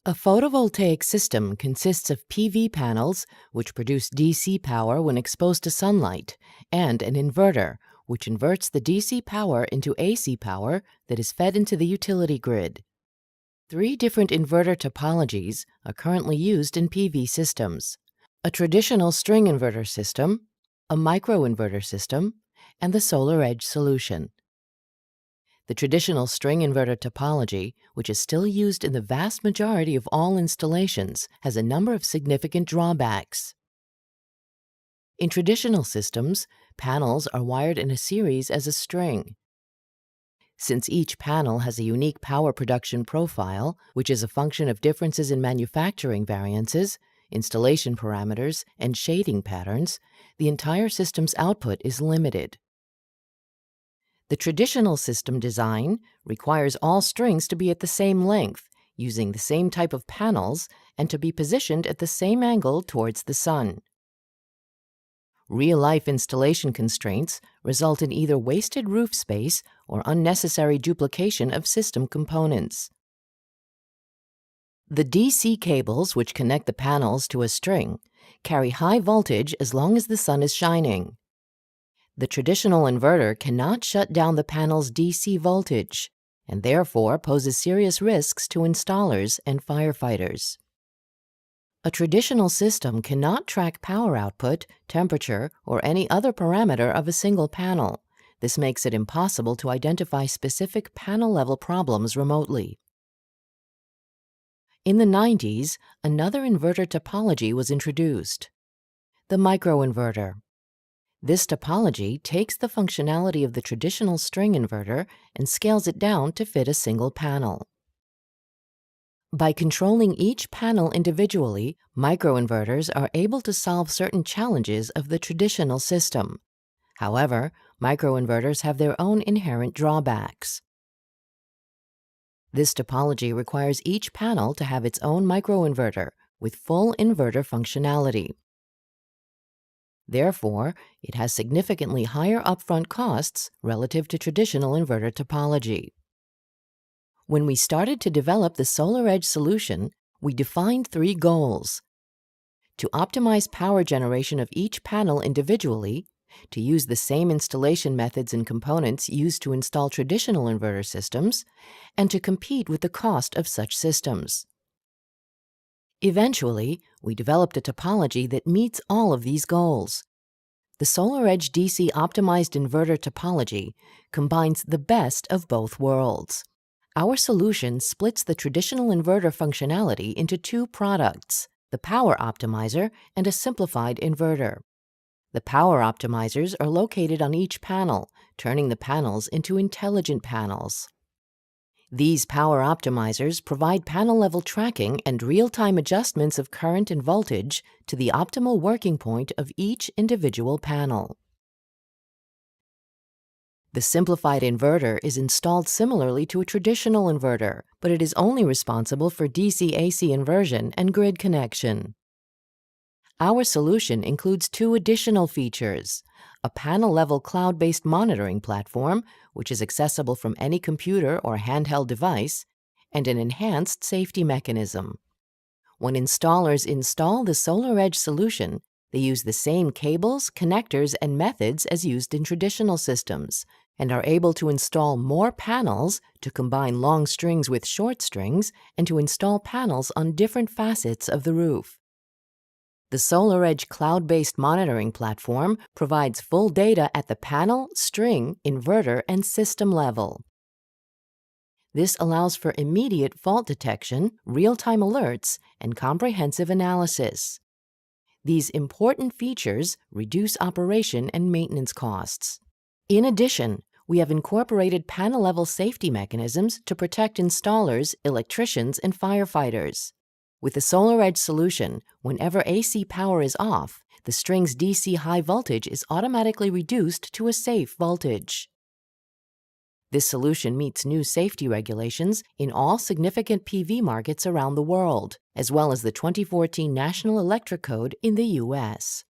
A photovoltaic system consists of PV panels, which produce DC power when exposed to sunlight, and an inverter, which inverts the DC power into AC power that is fed into the utility grid. Three different inverter topologies are currently used in PV systems: a traditional string inverter system, a microinverter system, and the SolarEdge solution. The traditional string inverter topology, which is still used in the vast majority of all installations, has a number of significant drawbacks. In traditional systems, panels are wired in a series as a string. Since each panel has a unique power production profile, which is a function of differences in manufacturing variances, installation parameters, and shading patterns, the entire system's output is limited. The traditional system design requires all strings to be at the same length, using the same type of panels, and to be positioned at the same angle towards the sun. Real-life installation constraints result in either wasted roof space or unnecessary duplication of system components. The DC cables which connect the panels to a string carry high voltage as long as the sun is shining. The traditional inverter cannot shut down the panel's DC voltage, and therefore poses serious risks to installers and firefighters. A traditional system cannot track power output, temperature, or any other parameter of a single panel. This makes it impossible to identify specific panel-level problems remotely. In the 90s, another inverter topology was introduced: the microinverter. This topology takes the functionality of the traditional string inverter and scales it down to fit a single panel. By controlling each panel individually, microinverters are able to solve certain challenges of the traditional system. However, microinverters have their own inherent drawbacks. This topology requires each panel to have its own microinverter with full inverter functionality. Therefore, it has significantly higher upfront costs relative to traditional inverter topology. When we started to develop the SolarEdge solution, we defined three goals: to optimize power generation of each panel individually, to use the same installation methods and components used to install traditional inverter systems, and to compete with the cost of such systems. Eventually, we developed a topology that meets all of these goals. The SolarEdge DC optimized inverter topology combines the best of both worlds. Our solution splits the traditional inverter functionality into two products: the power optimizer and a simplified inverter. The power optimizers are located on each panel, turning the panels into intelligent panels. These power optimizers provide panel-level tracking and real-time adjustments of current and voltage to the optimal working point of each individual panel. The simplified inverter is installed similarly to a traditional inverter, but it is only responsible for DC-AC inversion and grid connection. Our solution includes two additional features: a panel-level cloud-based monitoring platform, which is accessible from any computer or handheld device, and an enhanced safety mechanism. When installers install the SolarEdge solution, they use the same cables, connectors, and methods as used in traditional systems, and are able to install more panels, to combine long strings with short strings, and to install panels on different facets of the roof. The SolarEdge cloud-based monitoring platform provides full data at the panel, string, inverter, and system level. This allows for immediate fault detection, real-time alerts, and comprehensive analysis. These important features reduce operation and maintenance costs. In addition, we have incorporated panel-level safety mechanisms to protect installers, electricians, and firefighters. With the SolarEdge solution, whenever AC power is off, the string's DC high voltage is automatically reduced to a safe voltage. This solution meets new safety regulations in all significant PV markets around the world, as well as the 2014 National Electric Code in the U.S.